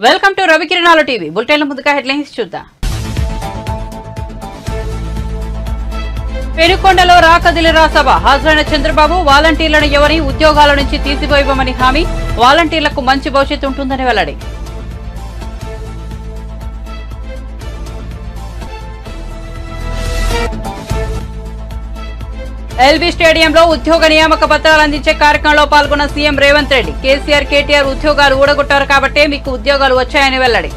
Welcome to రవికిరణాలు TV బులెటిన్ల ముందుగా headlines చూద్దాం. పెనుకొండలో రాకదిలిరా సభ హాజరైన చంద్రబాబు వాలంటీర్లను ఎవరి ఉద్యోగాల నుంచి తీసివేయమని హామీ, వాలంటీర్లకు మంచి భవిష్యత్తు ఉంటుందని వెల్లడి. ఎల్బీ స్టేడియంలో ఉద్యోగ నియామక పత్రాలు అందించే కార్యక్రమంలో పాల్గొన్న సీఎం రేవంత్ రెడ్డి, కేసీఆర్ కేటీఆర్ ఉద్యోగాలు ఊడగొట్టారు కాబట్టే మీకు ఉద్యోగాలు వచ్చాయని వెల్లడి.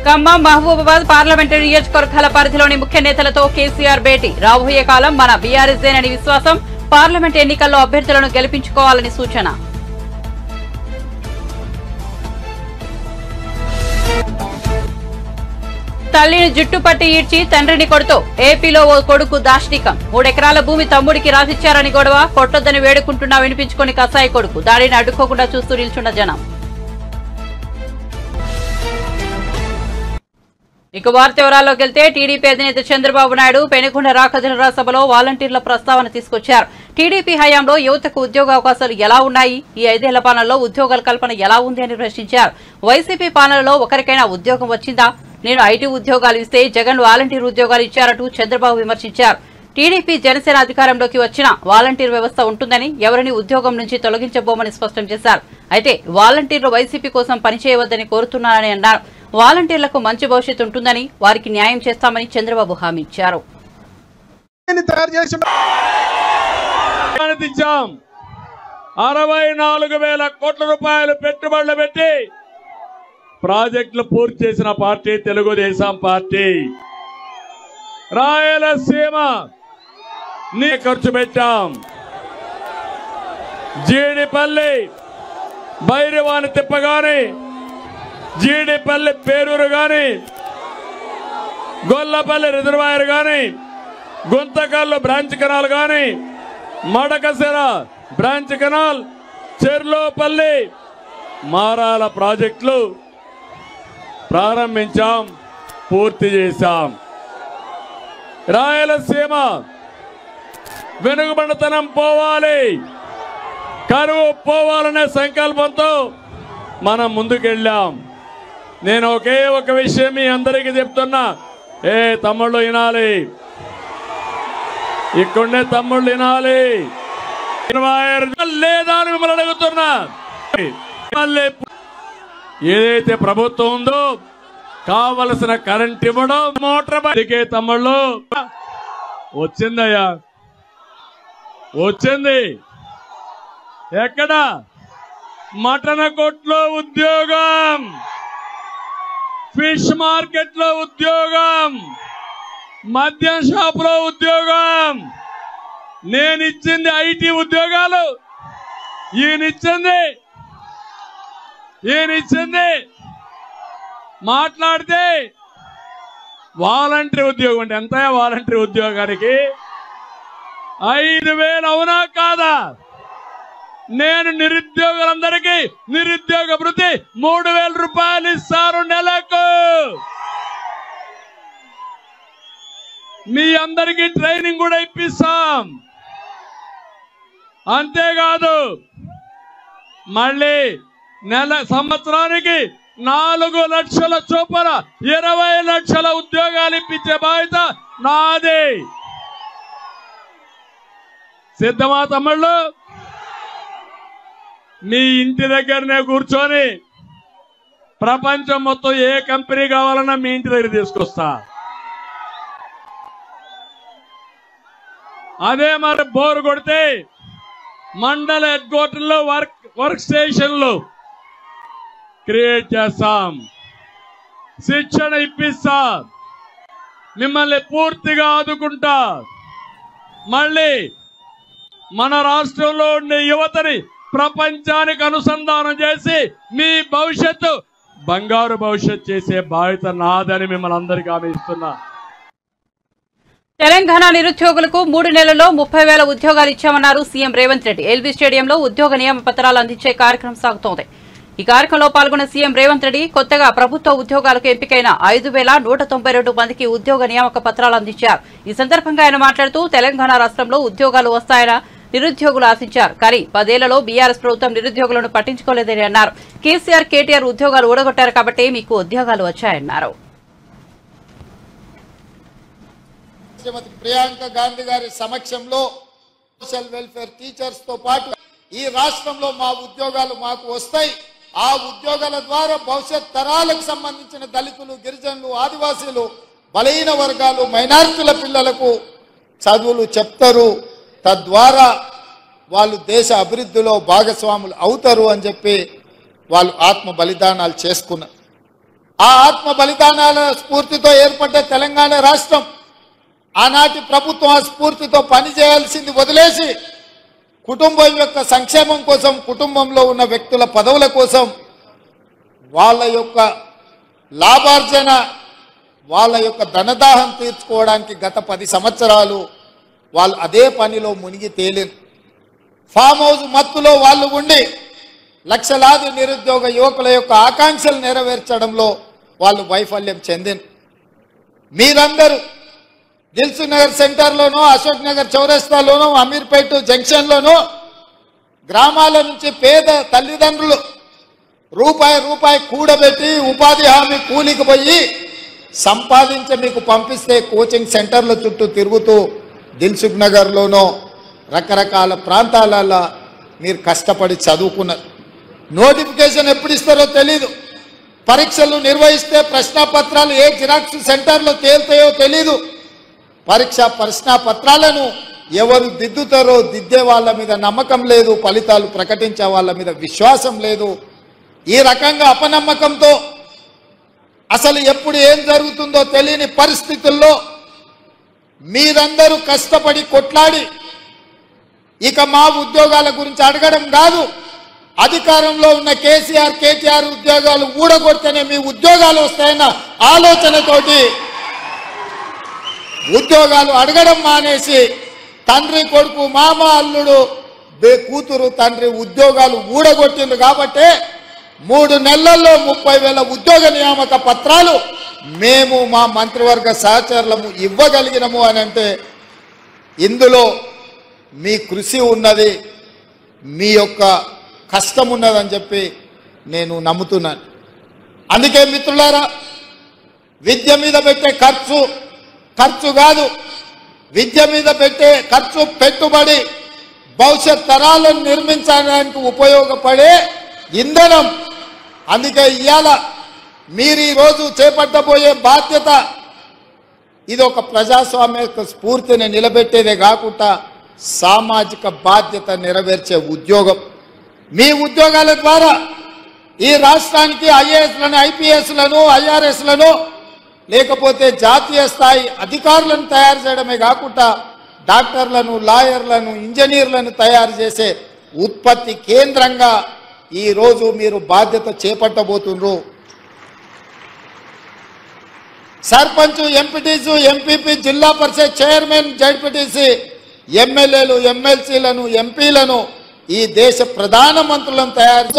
ఖమ్మం, మహబూబాబాద్ పార్లమెంటరీ నియోజకవర్గాల పరిధిలోని ముఖ్య నేతలతో కేసీఆర్ భేటీ, రాబోయే కాలం మన బీఆర్ఎస్దేనని విశ్వాసం, పార్లమెంట్ ఎన్నికల్లో అభ్యర్థులను గెలిపించుకోవాలని సూచన. తల్లిని జుట్టుపట్టి ఈడ్చి తండ్రిని కొడుతూ ఏపీలో ఓ కొడుకు దాష్టికం, 3 ఎకరాల భూమి తమ్ముడికి రాసిచ్చారని గొడవ, కొట్టొద్దని వేడుకుంటున్నా వినిపించుకొని కసాయి కొడుకు, దాడిని అడ్డుకోకుండా చూస్తూ నిల్చున్న జనం. ఇక వార్త వివరాల్లోకి వెళ్తే టీడీపీ అధినేత చంద్రబాబు నాయుడు పెనుకొండ రాకదిలిరా సభలో వాలంటీర్ల ప్రస్తావన తీసుకొచ్చారు. టీడీపీ హయాంలో యువతకు ఉద్యోగ అవకాశాలు ఎలా ఉన్నాయి, ఈ 5 ఏళ్ల పాలనలో ఉద్యోగాల కల్పన ఎలా ఉంది అని ప్రశ్నించారు. వైసీపీ పాలనలో ఒకరికైనా ఉద్యోగం వచ్చిందా? నేను ఐటీ ఉద్యోగాలు ఇస్తే జగన్ వాలంటీర్ ఉద్యోగాలు ఇచ్చారంటూ చంద్రబాబు విమర్శించారు. టీడీపీ జనసేన అధికారంలోకి వచ్చినా వాలంటీర్ వ్యవస్థ ఉంటుందని, ఎవరిని ఉద్యోగం నుంచి తొలగించబోమని స్పష్టం చేశారు. అయితే వాలంటీర్లు వైసీపీ కోసం పనిచేయవద్దని కోరుతున్నారని అన్నారు. వాలంటీర్లకు మంచి భవిష్యత్తు ఉంటుందని, వారికి న్యాయం చేస్తామని చంద్రబాబు హామీ ఇచ్చారు. 64,000 కోట్ల రూపాయలు పెట్టుబడులు పెట్టి ప్రాజెక్టులు పూర్తి చేసిన పార్టీ తెలుగుదేశం పార్టీ. రాయలసీమ ఖర్చు పెట్టాం. జీడిపల్లి భైరవాని తిప్ప గాని, జీడిపల్లి పేరూరు గాని, గొల్లపల్లి రిజర్వాయర్ గాని, గుంతకల్లు బ్రాంచ్ కెనాల్ గాని, మడకసిర బ్రాంచ్ కెనాల్, చెర్లోపల్లి మారాల ప్రాజెక్టులు ప్రారంభించాం, పూర్తి చేశాం. రాయలసీమ వెనుకబడితనం పోవాలి, కరువు పోవాలనే సంకల్పంతో మనం ముందుకెళ్ళాం. నేను ఒకే ఒక విషయం మీ అందరికీ చెప్తున్నా, తమ్ముళ్ళు వినాలి, ఇక్కడే తమ్ముళ్ళు వినాలి. లేదా అని మిమ్మల్ని అడుగుతున్నా. ఏదైతే ప్రభుత్వం ఉందో కావలసిన కరెంట్ ఇవ్వడం, మోటార్ బైకే తమ్ముళ్ళు వచ్చిందయ్యా, వచ్చింది. ఎక్కడ? మటన్ కొట్లో ఉద్యోగం, ఫిష్ మార్కెట్ లో ఉద్యోగం, మద్యం షాప్ లో ఉద్యోగం. నేను ఇచ్చింది ఐటీ ఉద్యోగాలు, ఈయనిచ్చింది మాట్లాడితే వాలంటరీ ఉద్యోగం అంటే ఎంత? వాలంటరీ ఉద్యోగానికి 5,000 అవునా కాదా? నేను నిరుద్యోగులందరికీ నిరుద్యోగ భృతి 3,000 రూపాయలు ఇస్తారు నెలకు. మీ అందరికీ ట్రైనింగ్ కూడా ఇప్పిస్తాం. అంతేకాదు మళ్ళీ సంవత్సరానికి 4 లక్షల చొప్పున 20 లక్షల ఉద్యోగాలు ఇప్పించే బాధ్యత నాది. సిద్ధమా తమ్ముళ్ళు? మీ ఇంటి దగ్గరనే కూర్చొని ప్రపంచం మొత్తం ఏ కంపెనీ కావాలన్నా మీ ఇంటి దగ్గర తీసుకొస్తా. అదే మరి బోరు కొడితే మండల హెడ్ క్వార్టర్లో వర్క్ స్టేషన్లు క్రియేట్ చేస్తాం, శిక్షణ ఇప్పిస్తా, మిమ్మల్ని పూర్తిగా ఆదుకుంటా. మళ్ళీ మన రాష్ట్రంలో ఉండే యువతని ప్రపంచానికి అనుసంధానం చేసి మీ భవిష్యత్తు బంగారు భవిష్యత్తు చేసే బాధ్యత నాదని మిమ్మల్ని అందరికీ హామీ ఇస్తున్నా. తెలంగాణ నిరుద్యోగులకు 3 నెలల్లో 30,000 ఉద్యోగాలు ఇచ్చామన్నారు సీఎం రేవంత్ రెడ్డి. ఎల్బీ స్టేడియంలో ఉద్యోగ నియామ పత్రాలు అందించే కార్యక్రమం సాగుతోంది. ఈ కార్యక్రమంలో పాల్గొన్న సీఎం రేవంత్ రెడ్డి కొత్తగా ప్రభుత్వ ఉద్యోగాలకు ఎంపికైన 5,192 మందికి ఉద్యోగ నియామక పత్రాలు అందించారు. ఈ సందర్భంగా ఆయన మాట్లాడుతూ తెలంగాణ రాష్ట్రంలో ఉద్యోగాలు వస్తాయని నిరుద్యోగులు ఆశించారు. కానీ 10 ఏళ్లలో బీఆర్ఎస్ ప్రభుత్వం నిరుద్యోగులను పట్టించుకోలేదని అన్నారు. కేసీఆర్, కేటీఆర్ ఉద్యోగాలు ఊడగొట్టారు కాబట్టి మీకు ఉద్యోగాలు వచ్చాయన్నారు. శ్రీమతి ప్రియాంక గాంధీ గారి సమక్షంలో సోషల్ వెల్ఫేర్ టీచర్స్ తో పాటు ఈ రాష్ట్రంలో మా ఉద్యోగాలు మాకు వస్తాయి. ఆ ఉద్యోగాల ద్వారా భవిష్యత్ తరాలకు సంబంధించిన దళితులు, గిరిజనులు, ఆదివాసీలు, బలహీన వర్గాలు, మైనారిటీల పిల్లలకు చదువులు చెప్తారు. తద్వారా వాళ్ళు దేశ అభివృద్ధిలో భాగస్వాములు అవుతారు అని చెప్పి వాళ్ళు ఆత్మ బలిదానాలు చేసుకున్నారు. ఆ ఆత్మ బలిదానాల స్ఫూర్తితో ఏర్పడ్డ తెలంగాణ రాష్ట్రం ఆనాటి ప్రభుత్వం ఆ స్ఫూర్తితో పనిచేయాల్సింది వదిలేసి కుటుంబం యొక్క సంక్షేమం కోసం, కుటుంబంలో ఉన్న వ్యక్తుల పదవుల కోసం, వాళ్ళ యొక్క లాభార్జన, వాళ్ళ యొక్క ధనదాహం తీర్చుకోవడానికి గత 10 సంవత్సరాలు వాళ్ళు అదే పనిలో మునిగి తేలిన ఫామ్ హౌస్ మత్తులో వాళ్ళు ఉండి లక్షలాది నిరుద్యోగ యువకుల యొక్క ఆకాంక్షలు నెరవేర్చడంలో వాళ్ళు వైఫల్యం చెందిన మీరందరూ దిల్సుఖ్ నగర్ సెంటర్లోనూ, అశోక్ నగర్ చౌరస్తాలోనూ, అమీర్పేట జంక్షన్లోనూ గ్రామాల నుంచి పేద తల్లిదండ్రులు రూపాయి కూడబెట్టి ఉపాధి హామీ కూలికి పోయి సంపాదించి మీకు పంపిస్తే కోచింగ్ సెంటర్ల చుట్టూ తిరుగుతూ దిల్సుఖ్ నగర్లోనూ రకరకాల ప్రాంతాలలో మీరు కష్టపడి చదువుకున్నారు. నోటిఫికేషన్ ఎప్పుడు ఇస్తారో తెలీదు. పరీక్షలు నిర్వహిస్తే ప్రశ్నాపత్రాలు ఏ జిరాక్స్ సెంటర్లో తేలుతాయో తెలీదు. ప్రశ్నాపత్రాలను ఎవరు దిద్దుతారో దిద్దే వాళ్ళ మీద నమ్మకం లేదు, ఫలితాలు ప్రకటించే వాళ్ళ మీద విశ్వాసం లేదు. ఈ రకంగా అపనమ్మకంతో అసలు ఎప్పుడు ఏం జరుగుతుందో తెలియని పరిస్థితుల్లో మీరందరూ కష్టపడి కొట్లాడి ఇక మా ఉద్యోగాల గురించి అడగడం కాదు, అధికారంలో ఉన్న కేసీఆర్, కేటీఆర్ ఉద్యోగాలు ఊడగొడితేనే మీ ఉద్యోగాలు వస్తాయన్న ఆలోచనతోటి ఉద్యోగాలు అడగడం మానేసి తండ్రి కొడుకు, మామ అల్లుడు, కూతురు తండ్రి ఉద్యోగాలు ఊడగొట్టింది. కాబట్టి 3 నెలల్లో 30,000 ఉద్యోగ నియామక పత్రాలు మేము మా మంత్రివర్గ సహచరులము ఇవ్వగలిగినము అని అంటే ఇందులో మీ కృషి ఉన్నది, మీ యొక్క కష్టం ఉన్నదని చెప్పి నేను నమ్ముతున్నాను. అందుకే మిత్రులారా, విద్య మీద పెట్టే ఖర్చు కాదు, విద్య మీద పెట్టే ఖర్చు పెట్టుబడి భవిష్యత్ తరాలను నిర్మించడానికి ఉపయోగపడే ఇంధనం. అందుకే ఇవాళ మీరు ఈరోజు చేపట్టబోయే బాధ్యత ఇది ఒక ప్రజాస్వామ్య స్ఫూర్తిని నిలబెట్టేదే కాకుండా సామాజిక బాధ్యత నెరవేర్చే ఉద్యోగం. మీ ఉద్యోగాల ద్వారా ఈ రాష్ట్రానికి ఐఏఎస్లను, ఐపీఎస్లను, ఐఆర్ఎస్లను లేకపోతే జాతీయ స్థాయి అధికారులను తయారు చేయడమే కాకుండా డాక్టర్లను, లాయర్లను, ఇంజనీర్లను తయారు చేసే ఉత్పత్తి కేంద్రంగా ఈరోజు మీరు బాధ్యత చేపట్టబోతున్నారు. సర్పంచ్, ఎంపీటీసీ, ఎంపీపీ, జిల్లా పరిషత్ చైర్మన్, జడ్పీటీసీ, ఎమ్మెల్యేలు, ఎమ్మెల్సీలను, ఎంపీలను ఈ దేశ ప్రధానమంత్రులను తయారు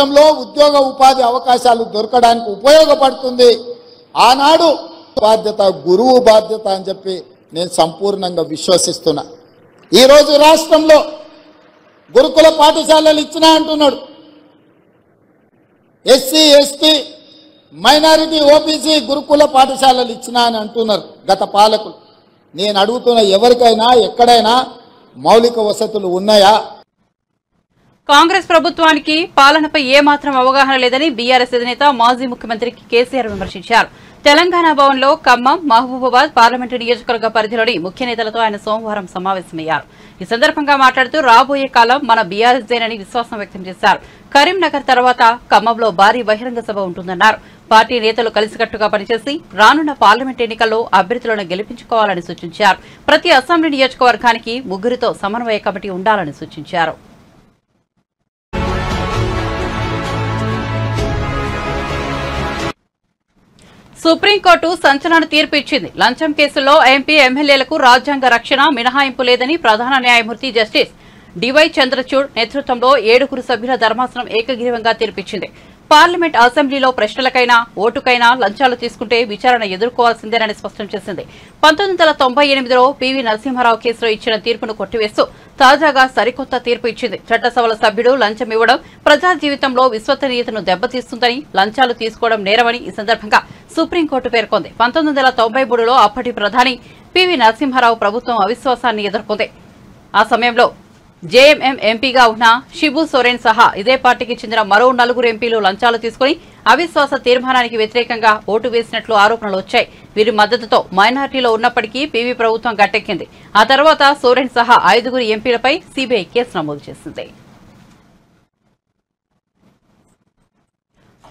ఉద్యోగ ఉపాధి అవకాశాలు దొరకడానికి ఉపయోగపడుతుంది. ఆనాడు బాధ్యత గురువు బాధ్యత అని చెప్పి నేను సంపూర్ణంగా విశ్వసిస్తున్నా. ఈరోజు రాష్ట్రంలో గురుకుల పాఠశాలలు ఇచ్చినా అంటున్నాడు. ఎస్సీ, ఎస్టీ, మైనారిటీ, ఓబీసీ గురుకుల పాఠశాలలు ఇచ్చినా అని అంటున్నారు గత పాలకులు. నేను అడుగుతున్న ఎవరికైనా ఎక్కడైనా మౌలిక వసతులు ఉన్నాయా? కాంగ్రెస్ ప్రభుత్వానికి పాలనపై ఏమాత్రం అవగాహన లేదని బీఆర్ఎస్ అధినేత మాజీ ముఖ్యమంత్రి కేసీఆర్ విమర్శించారు. తెలంగాణ భవన్లో ఖమ్మం, మహబూబాబాద్ పార్లమెంటు నియోజకవర్గ పరిధిలోని ముఖ్య నేతలతో ఆయన సోమవారం సమావేశమయ్యారు. ఈ సందర్భంగా మాట్లాడుతూ రాబోయే కాలం మన బీఆర్ఎస్దేనని విశ్వాసం వ్యక్తం చేశారు. కరీంనగర్ తర్వాత ఖమ్మంలో భారీ బహిరంగ సభ ఉంటుందన్నారు. పార్టీ నేతలు కలిసికట్టుగా పనిచేసి రానున్న పార్లమెంట్ ఎన్నికల్లో అభ్యర్థులను గెలిపించుకోవాలని సూచించారు. ప్రతి అసెంబ్లీ నియోజకవర్గానికి 3 సమన్వయ కమిటీ ఉండాలని సూచించారు. సుప్రీంకోర్టు సంచలన తీర్పు ఇచ్చింది. లంచం కేసుల్లో ఎంపీ, ఎమ్మెల్యేలకు రాజ్యాంగ రక్షణ మినహాయింపు లేదని ప్రధాన న్యాయమూర్తి జస్టిస్ డివై చంద్రచూడ్ నేతృత్వంలో 7 సభ్యుల ధర్మాసనం ఏకగ్రీవంగా తీర్పిచ్చింది. పార్లమెంట్ అసెంబ్లీలో ప్రశ్నలకైనా ఓటుకైనా లంచాలు తీసుకుంటే విచారణ ఎదుర్కోవాల్సిందేనని స్పష్టం చేసింది. 1998లో పివి నరసింహారావు కేసులో ఇచ్చిన తీర్పును కొట్టివేస్తూ తాజాగా సరికొత్త తీర్పు ఇచ్చింది. చట్టసభల సభ్యుడు లంచం ఇవ్వడం ప్రజా జీవితంలో విశ్వసనీయతను దెబ్బతీస్తుందని, లంచాలు తీసుకోవడం నేరమని ఈ సందర్భంగా సుప్రీంకోర్టు పేర్కొంది. 1993లో అప్పటి ప్రధాని పివి నరసింహారావు ప్రభుత్వం అవిశ్వాసాన్ని ఎదుర్కొంది. ఆ సమయంలో జేఎంఎం ఎంపీగా ఉన్న షిబు సోరెన్ సహా ఇదే పార్టీకి చెందిన మరో 4 ఎంపీలు లంచాలు తీసుకుని అవిశ్వాస తీర్మానానికి వ్యతిరేకంగా ఓటు వేసినట్లు ఆరోపణలు వచ్చాయి. వీరి మద్దతుతో మైనార్టీలో ఉన్నప్పటికీ పీవీ ప్రభుత్వం గట్టెక్కింది. ఆ తర్వాత సోరెన్ సహా 5 ఎంపీలపై సీబీఐ కేసు నమోదు చేసింది.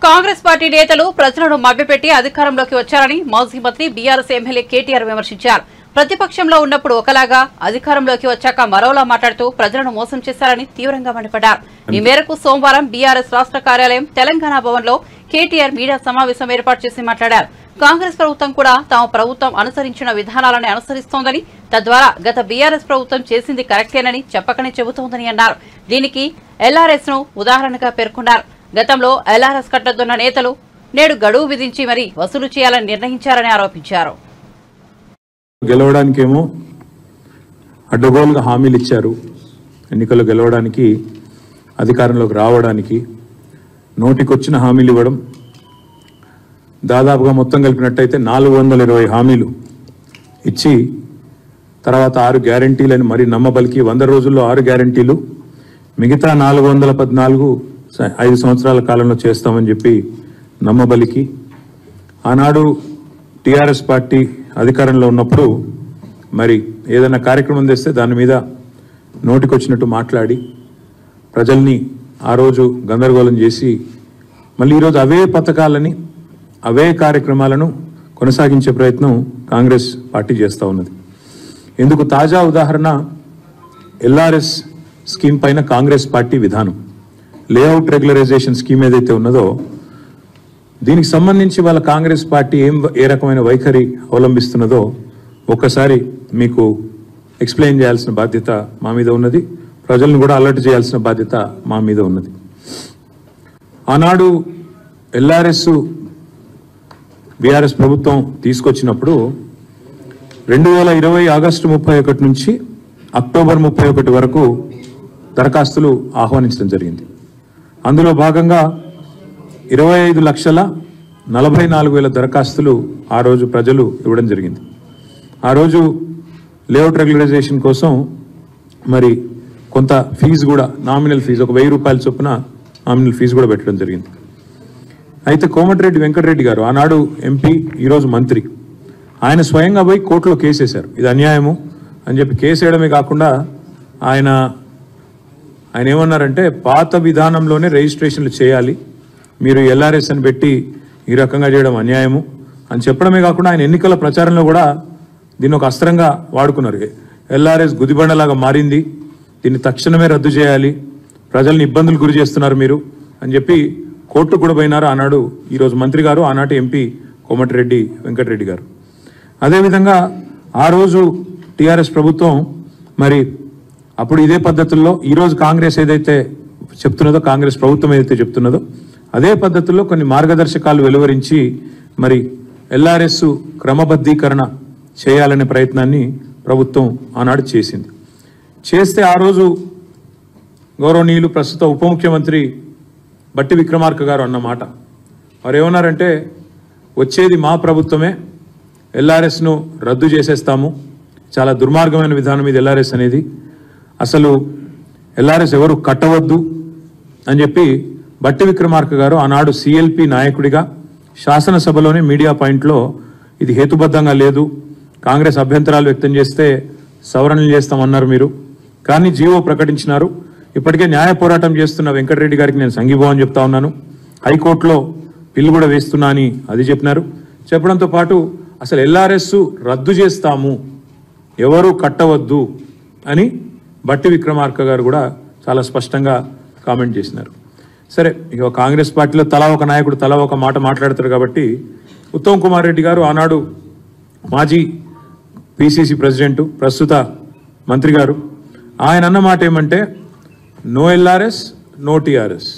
కాంగ్రెస్ పార్టీ నేతలు ప్రజలను మభ్యపెట్టి అధికారంలోకి వచ్చారని మాజీ మంత్రి బీఆర్ఎస్ ఎమ్మెల్యే కేటీఆర్ విమర్శించారు. ప్రతిపక్షంలో ఉన్నప్పుడు ఒకలాగా, అధికారంలోకి వచ్చాక మరోలా మాట్లాడుతూ ప్రజలను మోసం చేశారని తీవ్రంగా మండిపడ్డారు. ఈ మేరకు సోమవారం బీఆర్ఎస్ రాష్ట్ర కార్యాలయం తెలంగాణ భవన్లో కేటీఆర్ మీడియా సమావేశం ఏర్పాటు చేసి మాట్లాడారు. కాంగ్రెస్ ప్రభుత్వం కూడా తమ ప్రభుత్వం అనుసరించిన విధానాలను అనుసరిస్తోందని, తద్వారా గత బీఆర్ఎస్ ప్రభుత్వం చేసింది కరెక్టేనని చెప్పకనే చెబుతోందని అన్నారు. దీనికి ఎల్ఆర్ఎస్ ను ఉదాహరణగా పేర్కొన్నారు. గతంలో ఎల్ఆర్ఎస్ కట్టొద్దన్న నేతలు నేడు గడువు విధించి మరీ వసూలు చేయాలని నిర్ణయించారని ఆరోపించారు. గెలవడానికేమో అడ్డగోలుగా హామీలు ఇచ్చారు. ఎన్నికల్లో గెలవడానికి, అధికారంలోకి రావడానికి నోటికొచ్చిన హామీలు ఇవ్వడం, దాదాపుగా మొత్తం కలిపినట్టయితే 420 హామీలు ఇచ్చి తర్వాత 6 గ్యారంటీలని మరి నమ్మబలికి 100 రోజుల్లో 6 గ్యారంటీలు, మిగతా 414 5 సంవత్సరాల కాలంలో చేస్తామని చెప్పి నమ్మబలికి, ఆనాడు టీఆర్ఎస్ పార్టీ అధికారంలో ఉన్నప్పుడు మరి ఏదైనా కార్యక్రమం తెస్తే దాని మీద నోటికొచ్చినట్టు మాట్లాడి ప్రజల్ని ఆ రోజు గందరగోళం చేసి మళ్ళీ ఈరోజు అవే పథకాలని, అవే కార్యక్రమాలను కొనసాగించే ప్రయత్నం కాంగ్రెస్ పార్టీ చేస్తూ ఉన్నది. ఇందుకు తాజా ఉదాహరణ ఎల్ఆర్ఎస్ స్కీమ్ పైన కాంగ్రెస్ పార్టీ విధానం. లేఅవుట్ రెగ్యులరైజేషన్ స్కీమ్ ఏదైతే ఉన్నదో దీనికి సంబంధించి వాళ్ళ కాంగ్రెస్ పార్టీ ఏ రకమైన వైఖరి అవలంబిస్తున్నదో ఒక్కసారి మీకు ఎక్స్ప్లెయిన్ చేయాల్సిన బాధ్యత మా మీద ఉన్నది. ప్రజలను కూడా అలర్ట్ చేయాల్సిన బాధ్యత మా మీద ఉన్నది. ఆనాడు ఎల్ఆర్ఎస్ బీఆర్ఎస్ ప్రభుత్వం తీసుకొచ్చినప్పుడు 2020 ఆగస్టు 31 నుంచి అక్టోబర్ 31 వరకు దరఖాస్తులు ఆహ్వానించడం జరిగింది. అందులో భాగంగా 25,44,000 దరఖాస్తులు ఆ రోజు ప్రజలు ఇవ్వడం జరిగింది. ఆ రోజు లేఅవుట్ రెగ్యులరైజేషన్ కోసం మరి కొంత ఫీజు కూడా, నామినల్ ఫీజు ఒక 1000 రూపాయల చొప్పున నామినల్ ఫీజు కూడా పెట్టడం జరిగింది. అయితే కోమటిరెడ్డి వెంకటరెడ్డి గారు ఆనాడు ఎంపీ, ఈరోజు మంత్రి, ఆయన స్వయంగా పోయి కోర్టులో కేసేశారు. ఇది అన్యాయము అని చెప్పి కేసేయడమే కాకుండా ఆయన ఏమన్నారంటే పాత విధానంలోనే రిజిస్ట్రేషన్లు చేయాలి, మీరు ఎల్ఆర్ఎస్ అని పెట్టి ఈ రకంగా చేయడం అన్యాయము అని చెప్పడమే కాకుండా ఆయన ఎన్నికల ప్రచారంలో కూడా దీన్ని ఒక అస్త్రంగా వాడుకున్నారు. ఎల్ఆర్ఎస్ గుదిబండలాగా మారింది, దీన్ని తక్షణమే రద్దు చేయాలి, ప్రజల్ని ఇబ్బందులు గురి చేస్తున్నారు మీరు అని చెప్పి కోర్టు కూడా పోయినారు ఆనాడు ఈరోజు మంత్రి గారు, ఆనాటి ఎంపీ కోమటిరెడ్డి వెంకటరెడ్డి గారు. అదేవిధంగా ఆ రోజు టీఆర్ఎస్ ప్రభుత్వం మరి అప్పుడు ఇదే పద్ధతుల్లో ఈరోజు కాంగ్రెస్ ఏదైతే చెప్తున్నదో, కాంగ్రెస్ ప్రభుత్వం ఏదైతే చెప్తున్నదో అదే పద్ధతుల్లో కొన్ని మార్గదర్శకాలు వెలువరించి మరి ఎల్ఆర్ఎస్ క్రమబద్ధీకరణ చేయాలనే ప్రయత్నాన్ని ప్రభుత్వం ఆనాడు చేసింది. చేస్తే ఆ రోజు గౌరవనీయులు ప్రస్తుత ఉప ముఖ్యమంత్రి బట్టి విక్రమార్క గారు అన్నమాట, వారు ఏమన్నారంటే వచ్చేది మా ప్రభుత్వమే, ఎల్ఆర్ఎస్ను రద్దు చేసేస్తాము, చాలా దుర్మార్గమైన విధానం ఇది ఎల్ఆర్ఎస్ అనేది, అసలు ఎల్ఆర్ఎస్ ఎవరు కట్టవద్దు అని చెప్పి బట్టి విక్రమార్క గారు ఆనాడు సిఎల్పి నాయకుడిగా శాసనసభలోనే మీడియా పాయింట్లో ఇది హేతుబద్ధంగా లేదు, కాంగ్రెస్ అభ్యంతరాలు వ్యక్తం చేస్తే సవరణలు చేస్తామన్నారు మీరు, కానీ జీవో ప్రకటించినారు. ఇప్పటికే న్యాయ పోరాటం చేస్తున్న వెంకటరెడ్డి గారికి నేను సంఘీభావం చెప్తా ఉన్నాను, హైకోర్టులో బిల్లు కూడా వేస్తున్నా అని అది చెప్పినారు. చెప్పడంతో పాటు అసలు ఎల్ఆర్ఎస్ రద్దు చేస్తాము, ఎవరు కట్టవద్దు అని బట్టి విక్రమార్క గారు కూడా చాలా స్పష్టంగా కామెంట్ చేసినారు. సరే, ఇక కాంగ్రెస్ పార్టీలో తలా ఒక నాయకుడు తలా ఒక మాట మాట్లాడతారు కాబట్టి ఉత్తమ్ కుమార్ రెడ్డి గారు ఆనాడు మాజీ పిసిసి ప్రెసిడెంట్, ప్రస్తుత మంత్రి గారు, ఆయన అన్న మాట ఏమంటే నో ఎల్ఆర్ఎస్ నో టీఆర్ఎస్,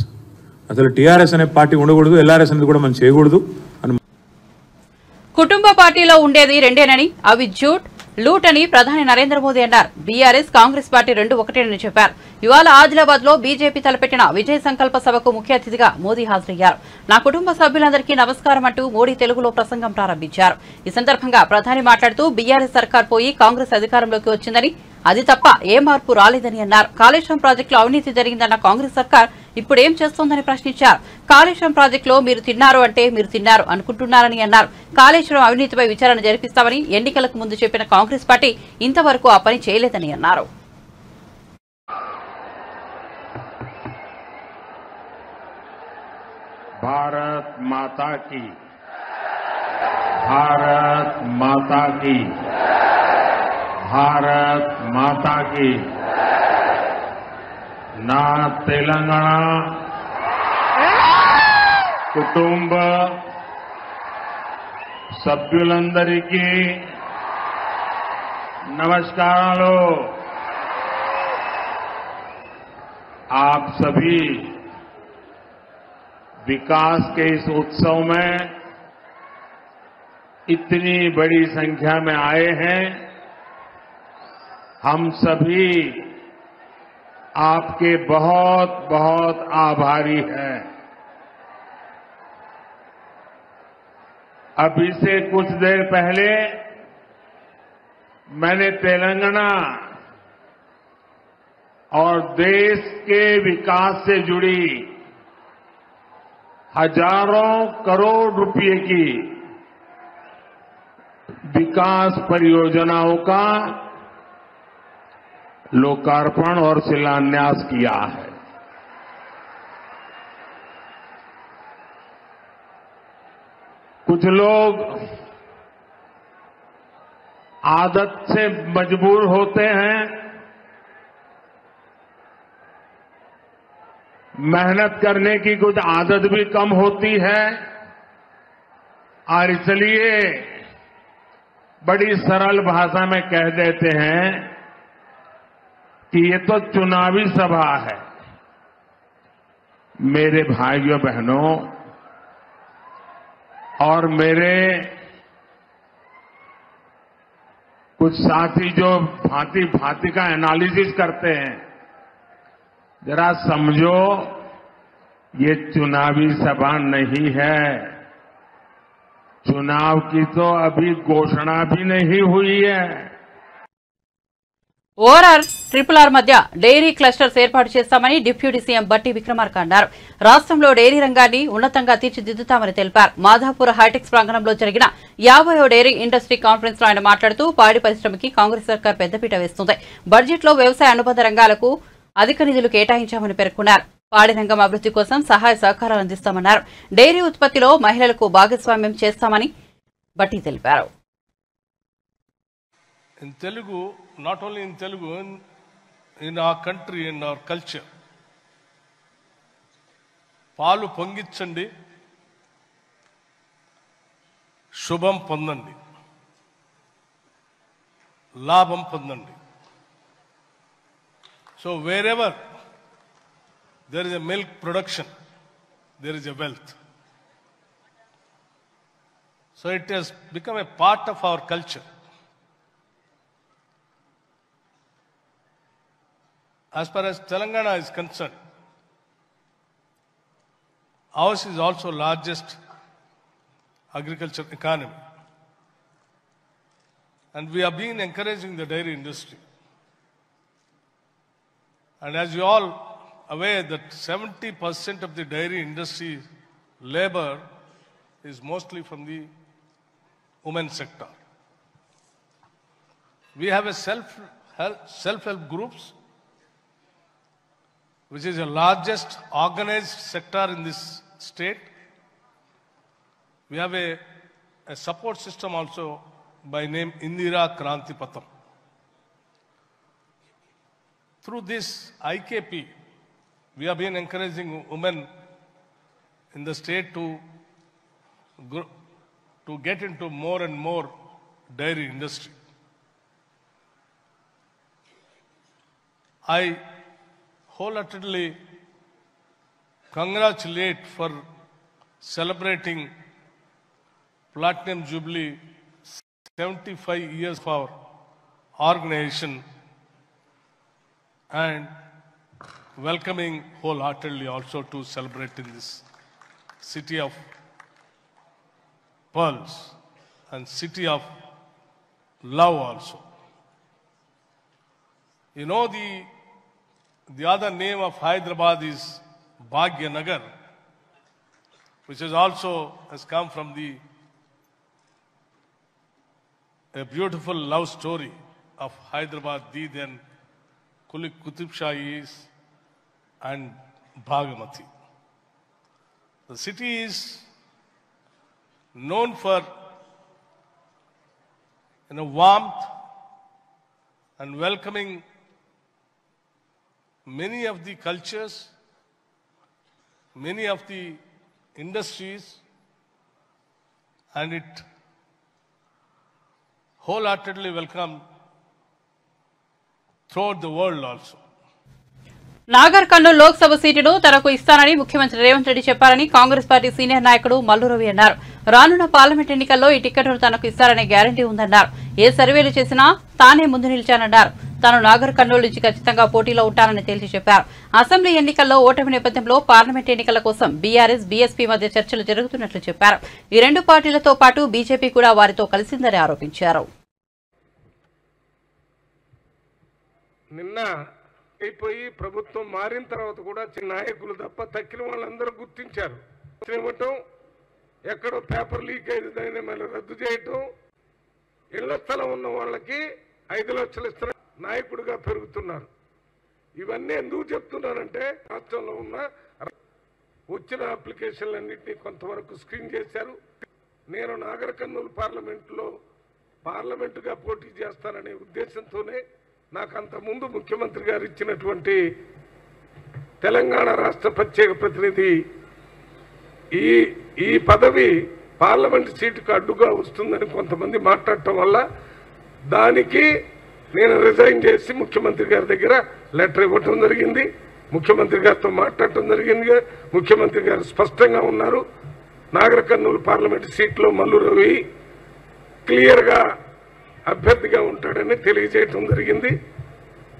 అసలు టీఆర్ఎస్ అనే పార్టీ ఉండకూడదు, ఎల్ఆర్ఎస్ అనేది కూడా మనం చేయకూడదు అని. కుటుంబ పార్టీలో ఉండేది రెండేనని, అవి జూట్ లూట్ అని ప్రధాని నరేంద్ర మోదీ అన్నారు. బీఆర్ఎస్ కాంగ్రెస్ పార్టీ రెండు ఒకటేనని చెప్పారు. ఇవాళ ఆదిలాబాద్ లో బీజేపీ తలపెట్టిన విజయ సంకల్ప సభకు ముఖ్య అతిథిగా మోదీ హాజరయ్యారు. నా కుటుంబ సభ్యులందరికీ నమస్కారం అంటూ మోడీ తెలుగులో ప్రసంగం ప్రారంభించారు. ఈ సందర్భంగా ప్రధాని మాట్లాడుతూ బీఆర్ఎస్ సర్కార్ పోయి కాంగ్రెస్ అధికారంలోకి వచ్చిందని, అది తప్ప ఏ మార్పు రాలేదని అన్నారు. కాళేశ్వరం ప్రాజెక్టులో అవినీతి జరిగిందన్న కాంగ్రెస్ సర్కార్ ఇప్పుడేం చేస్తోందని ప్రశ్నించారు. కాళేశ్వరం ప్రాజెక్టులో మీరు తిన్నారు అంటే మీరు తిన్నారు అనుకుంటున్నారని అన్నారు. కాళేశ్వరం అవినీతిపై విచారణ జరిపిస్తామని ఎన్నికలకు ముందు చెప్పిన కాంగ్రెస్ పార్టీ ఇంతవరకు ఆ పని చేయలేదని అన్నారు. भारत माता की, भारत माता की, भारत माता की. నా తెలంగాణ కుటుంబ సభ్యులందరికీ నమస్కారాలు. आप सभी विकास के इस उत्सव में इतनी बड़ी संख्या में आए हैं. हम सभी आपके बहुत बहुत आभारी हैं. अभी से कुछ देर पहले मैंने तेलंगाना और देश के विकास से जुड़ी हजारों करोड़ रुपए की विकास परियोजनाओं का लोकार्पण और शिलान्यास किया है. कुछ लोग आदत से मजबूर होते हैं, मेहनत करने की कुछ आदत भी कम होती है और इसलिए बड़ी सरल भाषा में कह देते हैं कि ये तो चुनावी सभा है. मेरे भाइयों बहनों और मेरे कुछ साथी जो भांति भांति का एनालिसिस करते हैं, जरा समझो ये चुनावी सभा नहीं है. चुनाव की तो अभी घोषणा भी नहीं हुई है. ఓఆర్ఆర్ ట్రిపుల్ మధ్య డైరీ క్లస్టర్స్ ఏర్పాటు చేస్తామని డిప్యూటీ సీఎం బట్టి విక్రమార్క అన్నారు. రాష్ట్రంలో డైరీ రంగాన్ని ఉన్నతంగా తీర్చిదిద్దుతామని తెలిపారు. మాధాపూర్ హైటెక్స్ ప్రాంగణంలో జరిగిన 50వ డైరీ ఇండస్ట్రీ కాన్ఫరెన్స్ లో ఆయన మాట్లాడుతూ పాడి పరిశ్రమకి కాంగ్రెస్ సర్కార్ పెద్దపీట వేస్తుంది. బడ్జెట్ లో వ్యవసాయ అనుబంధ రంగాలకు అధిక నిధులు కేటాయించామని పేర్కొన్నారు. పాడి రంగం అభివృద్ధి కోసం సహాయ సహకారాలు అందిస్తామన్నారు. డైరీ ఉత్పత్తిలో మహిళలకు భాగస్వామ్యం చేస్తామని బట్టి తెలిపారు. In Telugu, not only in Telugu, in our country, in our culture, పాలు పొంగిచ్చండి, శుభం పొందండి, లాభం పొందండి. So wherever there is a milk production, there is a wealth. So it has become a part of our culture. As far as Telangana is concerned, ours is also largest agriculture economy. And we have been encouraging the dairy industry. And as you all aware that 70% of the dairy industry labor is mostly from the women sector. We have a self-help groups, which is the largest organized sector in this state. We have a support system also by name Indira Kranti Patham. Through this IKP, we have been encouraging women in the state to get into more and more dairy industry. I wholeheartedly congratulate for celebrating Platinum Jubilee 75 years of our organization and welcoming wholeheartedly also to celebrate in this city of pearls and city of love also. You know, the other name of Hyderabad is Bhagyanagar, which is also has come from a beautiful love story of Hyderabad, the then Kulik Qutub Shahis and Bhagamati. The city is known for warmth and welcoming many of the cultures, many of the industries, and it wholeheartedly welcomed throughout the world also. Nagar Kurnool Lok Sabha సీటును తనకు ఇస్తానని ముఖ్యమంత్రి రేవంత్ రెడ్డి చెప్పారని Congress party senior నాయకుడు మల్లు రవి అన్నారు. రానున్న parliament ఎన్నికల్లో ఈ టికెట్ను తనకు ఇస్తారనే గ్యారంటీ ఉందన్నారు. ఏ సర్వేలు చేసినా తానే ముందు నిలిచానన్నారు. తాను నాగర్ కర్నూలు నుంచి ఖచ్చితంగా పోటీలో ఉంటానని తేల్చి చెప్పారు. అసెంబ్లీ ఎన్నికల్లో ఓటమి నేపథ్యంలో పార్లమెంట్ ఎన్నికల కోసం బీఆర్ఎస్ బీఎస్పీ మధ్య చర్చలు జరుగుతున్నట్లు చెప్పారు. ఈ రెండు పార్టీలతో పాటు బీజేపీ కూడా వారితో కలిసిందని ఆరోపించారు. నిన్న అయిపోయి ప్రభుత్వం మారిన తర్వాత కూడా చిన్న నాయకులు తప్ప తక్కిన వాళ్ళందరూ గుర్తించారు. ఇవ్వటం, ఎక్కడో పేపర్ లీక్ అయిందని మళ్ళీ రద్దు చేయటం, ఇళ్ల స్థలం ఉన్న వాళ్ళకి 5 లక్షలు ఇస్తున్న నాయకుడిగా పెరుగుతున్నారు. ఇవన్నీ ఎందుకు చెప్తున్నానంటే రాష్ట్రంలో ఉన్న వచ్చిన అప్లికేషన్లన్నింటినీ కొంతవరకు స్క్రీన్ చేశారు. నేను నాగర్ కర్నూలు పార్లమెంటుగా పోటీ చేస్తాననే ఉద్దేశంతోనే నాకు అంతకుముందు ముఖ్యమంత్రి గారు ఇచ్చినటువంటి తెలంగాణ రాష్ట్ర ప్రత్యేక ప్రతినిధి ఈ పదవి పార్లమెంట్ సీటుకు అడ్డుగా వస్తుందని కొంతమంది మాట్లాడటం వల్ల దానికి నేను రిజైన్ చేసి ముఖ్యమంత్రి గారి దగ్గర లెటర్ ఇవ్వటం జరిగింది. ముఖ్యమంత్రి గారితో మాట్లాడటం జరిగింది. ముఖ్యమంత్రి గారు స్పష్టంగా ఉన్నారు, నాగర్ కర్నూలు పార్లమెంట్ సీట్లో మల్లు రవి క్లియర్గా అభ్యర్థిగా ఉంటాడని తెలియజేయటం జరిగింది.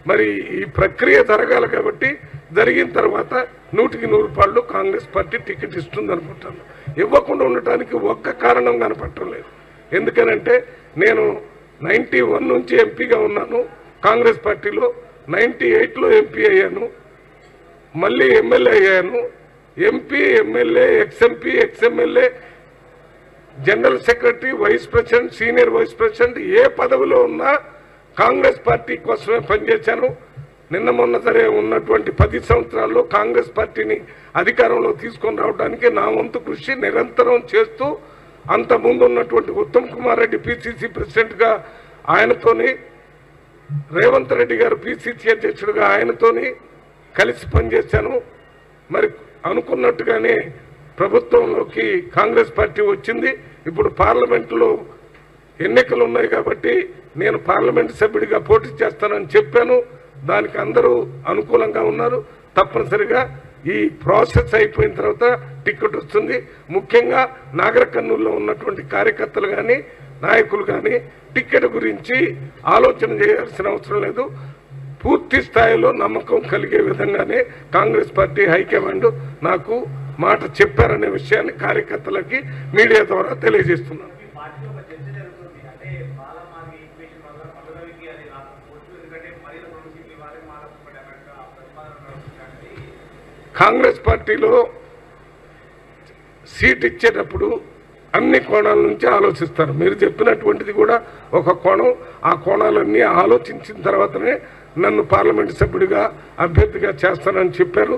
మరి ఈ ప్రక్రియ జరగాలి కాబట్టి జరిగిన తర్వాత 100కి 100 కాంగ్రెస్ పార్టీ టికెట్ ఇస్తుంది అనుకుంటాను. ఇవ్వకుండా ఉండటానికి ఒక్క కారణం కనపడటం లేదు. ఎందుకనంటే నేను 91 నుంచి ఎంపీగా ఉన్నాను కాంగ్రెస్ పార్టీలో, 98లో ఎంపీ అయ్యాను, మళ్ళీ ఎమ్మెల్యే అయ్యాను. MP, MLA, ex MP, ex MLA, general secretary, vice president, senior vice president, ఏ పదవిలో ఉన్నా కాంగ్రెస్ పార్టీ కోసమే పనిచేశాను. నిన్న మొన్న సరే ఉన్నటువంటి 10 సంవత్సరాల్లో కాంగ్రెస్ పార్టీని అధికారంలో తీసుకొని రావడానికి నా వంతు కృషి నిరంతరం చేస్తూ, అంతకుముందు ఉన్నటువంటి ఉత్తమ్ కుమార్ రెడ్డి పిసిసి ప్రెసిడెంట్గా ఆయనతోని, రేవంత్ రెడ్డి గారు పిసిసి అధ్యక్షుడిగా ఆయనతోని కలిసి పనిచేశాను. మరి అనుకున్నట్టుగానే ప్రభుత్వంలోకి కాంగ్రెస్ పార్టీ వచ్చింది. ఇప్పుడు పార్లమెంటులో ఎన్నికలు ఉన్నాయి కాబట్టి నేను పార్లమెంట్ సభ్యుడిగా పోటీ చేస్తానని చెప్పాను. దానికి అందరూ అనుకూలంగా ఉన్నారు. తప్పనిసరిగా ఈ ప్రాసెస్ అయిపోయిన తర్వాత టికెట్ వస్తుంది. ముఖ్యంగా నాగర్ కర్నూలులో ఉన్నటువంటి కార్యకర్తలు కానీ నాయకులు కానీ టికెట్ గురించి ఆలోచన చేయాల్సిన అవసరం లేదు. పూర్తి స్థాయిలో నమ్మకం కలిగే విధంగానే కాంగ్రెస్ పార్టీ హైకమాండ్ నాకు మాట చెప్పారనే విషయాన్ని కార్యకర్తలకి మీడియా ద్వారా తెలియజేస్తున్నాను. కాంగ్రెస్ పార్టీలో సీట్ ఇచ్చేటప్పుడు అన్ని కోణాల నుంచి ఆలోచిస్తారు. మీరు చెప్పినటువంటిది కూడా ఒక కోణం. ఆ కోణాలన్నీ ఆలోచించిన తర్వాతనే నన్ను పార్లమెంటు సభ్యుడిగా అభ్యర్థిగా చేస్తానని చెప్పారు.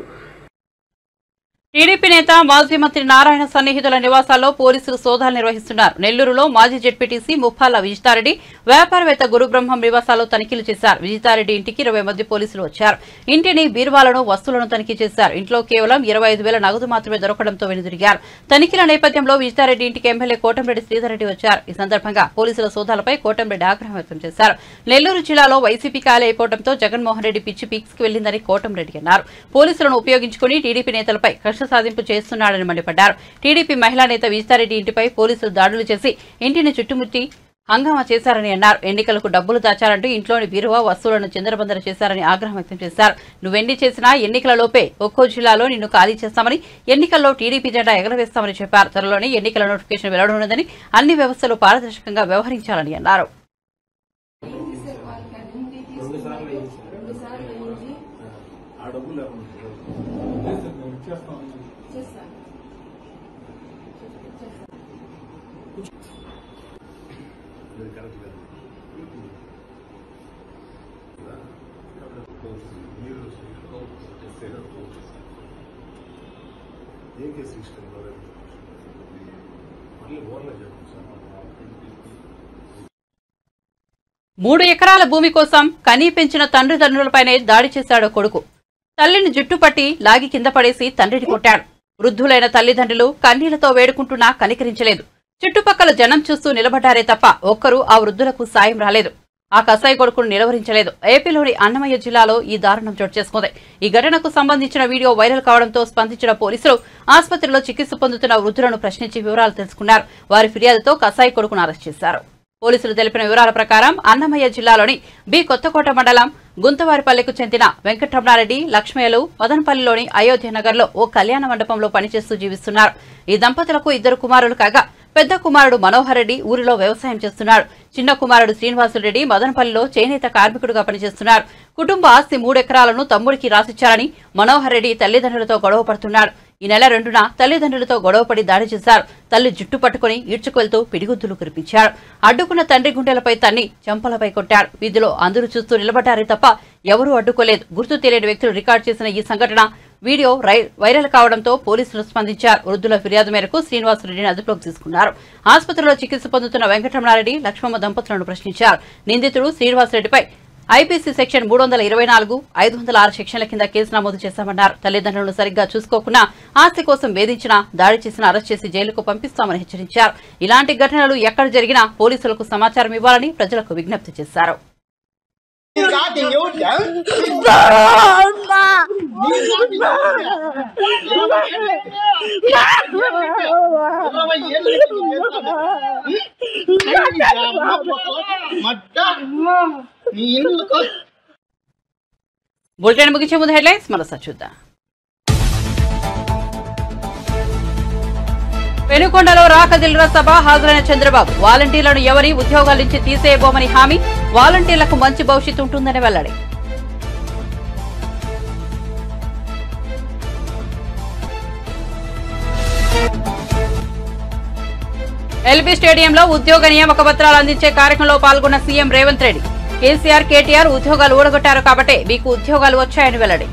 టీడీపీ నేత మాజీ మంత్రి నారాయణ సన్నిహితుల నివాసాల్లో పోలీసులు సోదాలు నిర్వహిస్తున్నారు. నెల్లూరులో మాజీ జెడ్పీటీసీ ముప్పాల విజితారెడ్డి, వ్యాపారవేత్త గురుబ్రహ్మం నివాసాల్లో తనిఖీలు చేశారు. విజితారెడ్డి ఇంటికి 20 మంది పోలీసులు వచ్చారు. ఇంటిని, బీరువాలను, వస్తువులను తనిఖీ చేశారు. ఇంట్లో కేవలం 25,000 నగదు మాత్రమే దొరకడంతో వెనుదిరిగారు. తనిఖీల నేపథ్యంలో విజితారెడ్డి ఇంటికి ఎమ్మెల్యే కోటంరెడ్డి శ్రీధర్రెడ్డి వచ్చారు. ఈ సందర్భంగా పోలీసుల సోదాలపై కోటంరెడ్డి ఆగ్రహం వ్యక్తం చేశారు. నెల్లూరు జిల్లాలో వైసీపీ ఖాళీ అయిపోవడంతో జగన్మోహన్ రెడ్డి పిచ్చి పీక్స్కి వెళ్లిందని కోటంరెడ్డి అన్నారు. పోలీసులను ఉపయోగించుకుని టీడీపీ నేతలపై కక్ష సాధింపు చేస్తున్నాడని మండిపడ్డారు. టీడీపీ మహిళా నేత విజితారెడ్డి ఇంటిపై పోలీసులు దాడులు చేసి ఇంటిని చుట్టుముట్టి హంగామా చేశారని అన్నారు. ఎన్నికలకు డబ్బులు దాచారంటూ ఇంట్లోని బీరువా వస్తువులను చిందరబందర చేశారని ఆగ్రహం వ్యక్తం చేశారు. నువ్వెన్ని చేసినా ఎన్నికలలోపే ఒక్కో జిల్లాలో నిన్ను ఖాళీ చేస్తామని, ఎన్నికల్లో టీడీపీ జెండా ఎగరవేస్తామని చెప్పారు. త్వరలోనే ఎన్నికల నోటిఫికేషన్ వెల్లడనున్నదని, అన్ని వ్యవస్థలు పారదర్శకంగా వ్యవహరించాలని అన్నారు. మూడు ఎకరాల భూమి కోసం కనీ పెంచిన తండ్రిదండ్రులపైనే దాడి చేశాడు కొడుకు. తల్లిని జుట్టుపట్టి లాగి కింద పడేసి తండ్రిని కొట్టాడు. వృద్ధులైన తల్లిదండ్రులు కన్నీళ్లతో వేడుకుంటున్నా కనికరించలేదు. చుట్టుపక్కల జనం చూస్తూ నిలబడ్డారే తప్ప ఒక్కరూ ఆ వృద్ధులకు సాయం రాలేదు. ఆ కసాయి కొడుకును నిలవరించలేదు. ఏపీలోని అన్నమయ్య జిల్లాలో ఈ దారుణం చోటు చేసుకుంది. ఈ ఘటనకు సంబంధించిన వీడియో వైరల్ కావడంతో స్పందించిన పోలీసులు ఆసుపత్రిలో చికిత్స పొందుతున్న వృద్ధులను ప్రశ్నించి వివరాలు తెలుసుకున్నారు. వారి ఫిర్యాదుతో కసాయి కొడుకును అరెస్ట్ చేశారు. పోలీసులు తెలిపిన వివరాల ప్రకారం అన్నమయ్య జిల్లాలోని బి కొత్తకోట మండలం గుంతవారిపల్లెకు చెందిన వెంకటరమణారెడ్డి, లక్ష్మయ్యలు మదనపల్లిలోని అయోధ్య నగర్లో ఓ కళ్యాణ మండపంలో పనిచేస్తూ జీవిస్తున్నారు. ఈ దంపతులకు 2 కుమారులు కాగా పెద్ద కుమారుడు మనోహర్ రెడ్డి ఊరిలో వ్యవసాయం చేస్తున్నాడు. చిన్న కుమారుడు శ్రీనివాసులరెడ్డి మదనపల్లిలో చేనేత కార్మికుడిగా పనిచేస్తున్నారు. కుటుంబ ఆస్తి 3 ఎకరాలను తమ్ముడికి రాసిచ్చారని మనోహర్ రెడ్డి తల్లిదండ్రులతో గొడవ పడుతున్నాడు. ఈ నెల 2న తల్లిదండ్రులతో గొడవపడి దాడి చేశారు. తల్లి జుట్టు పట్టుకుని ఈడ్చుకెళ్తూ పిడిగుద్దులు కురిపించారు. అడ్డుకున్న తండ్రి గుండెలపై తన్ని చెంపలపై కొట్టాడు. వీధిలో అందరూ చూస్తూ నిలబడ్డారే తప్ప ఎవరూ అడ్డుకోలేదు. గుర్తు తెలియని వ్యక్తులు రికార్డు చేసిన ఈ సంఘటన వీడియో వైరల్ కావడంతో పోలీసులు స్పందించారు. వృద్ధుల ఫిర్యాదు మేరకు శ్రీనివాసరెడ్డిని అదుపులోకి తీసుకున్నారు. ఆసుపత్రిలో చికిత్స పొందుతున్న వెంకటరమణారెడ్డి, లక్ష్మమ్మ దంపతులను ప్రశ్నించారు. నిందితుడు శ్రీనివాసరెడ్డిపై ఐపీసీ సెక్షన్ 324, 506 సెక్షన్ల కింద కేసు నమోదు చేశామన్నారు. తల్లిదండ్రులను సరిగ్గా చూసుకోకుండా ఆస్తి కోసం వేధించినా, దాడి చేసినా అరెస్ట్ చేసి జైలుకు పంపిస్తామని హెచ్చరించారు. ఇలాంటి ఘటనలు ఎక్కడ జరిగినా పోలీసులకు సమాచారం ఇవ్వాలని ప్రజలకు విజ్ఞప్తి చేశారు. బులెటిన్ ముగించే ముందు హెడ్లైన్స్ మరోసారి చూద్దాం. పెనుకొండలో రాకదిల్లుల సభ హాజరైన చంద్రబాబు. వాలంటీర్లను ఎవరి ఉద్యోగాల నుంచి తీసేయబోమని హామీ. వాలంటీర్లకు మంచి భవిష్యత్తు ఉంటుందని వెల్లడి. ఎల్బీ స్టేడియంలో ఉద్యోగ నియామక పత్రాలు అందించే కార్యక్రమంలో పాల్గొన్న సీఎం రేవంత్ రెడ్డి. కేసీఆర్, కేటీఆర్ ఉద్యోగాలు ఊడగొట్టారు కాబట్టే మీకు ఉద్యోగాలు వచ్చాయని వెల్లడి.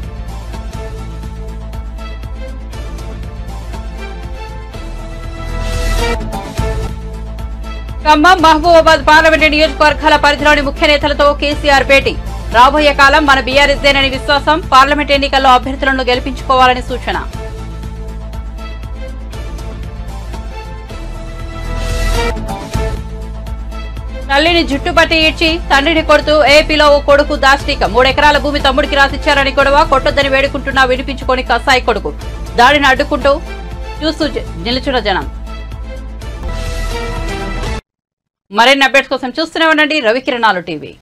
ఖమ్మం, మహబూబాబాద్ పార్లమెంటు నియోజకవర్గాల పరిధిలోని ముఖ్య నేతలతో కేసీఆర్ భేటీ. రాబోయే కాలం మన బీఆర్ఎస్దేనని విశ్వాసం. పార్లమెంట్ ఎన్నికల్లో అభ్యర్థులను గెలిపించుకోవాలని సూచన. తల్లిని జుట్టుపట్టి ఈడ్చి తండ్రిని కొడుతూ ఏపీలో ఓ కొడుకు దాష్టిక. 3 ఎకరాల భూమి తమ్ముడికి రాసిచ్చారని గొడవ. కొట్టొద్దని వేడుకుంటున్నా వినిపించుకొని కసాయి కొడుకు. దాడిని అడ్డుకుంటూ చూస్తూ నిలుచున్న జనం. మరిన్ని అప్డేట్స్ కోసం చూస్తూనే ఉండండి రవికిరణాలు టీవీ.